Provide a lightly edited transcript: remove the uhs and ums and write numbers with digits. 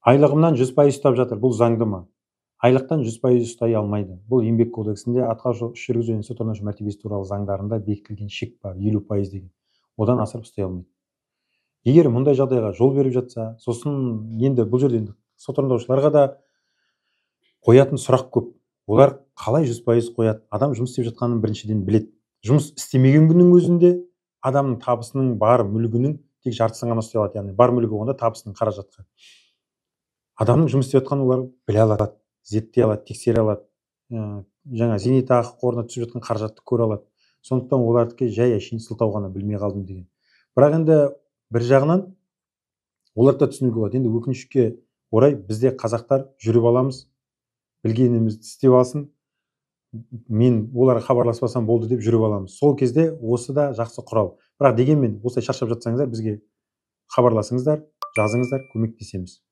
Айлығымнан 100% ұстап жатыр. Бұл заңды ма? Айлықтан 100% ұстай алмайды. Бұл еңбек кодексінде атқарушы іс жүргізу және сот орындаушы мәртебесі туралы заңдарында бекітілген шек бар, 50% деген. Одан асырып ұстай алмайды. Егер мұндай жағдайға жол беріп жатса, сосын енді бұл жерде сот орындаушыларға да қоятын сұрақ көп. Олар қалай 100% қояды? Адам жұмыс істеп жатқанын біріншіден біледі. Жұмыс істемеген күннің өзінде адамның табысының бар мүлігінің тек жартысын ғана ұстай алады. Яғни бар мүлігі онда табысының қаражатқа. Адамның жұмыс істеп жатқанын олар біле алады, зерттей алады, тексере алады. Жаңа зейнетақы қорына түсіп жатқан қаражатты көре алады. Сондықтан олардікі жай әшейін сылтау ғана, білмей қалдым деген. Бірақ енді бір жағынан оларды да түсінуге болады. Енді өкінішке орай бізде қазақтар жүріп аламыз, білгенімізді істеп алсын, мен оларға хабарласпасам болды деп жүріп аламыз. Сол кезде осы да жақсы құрал. Бірақ дегенмен осылай шаршап жатсаңыздар бізге хабарласыңыздар, жазыңыздар, көмектесеміз.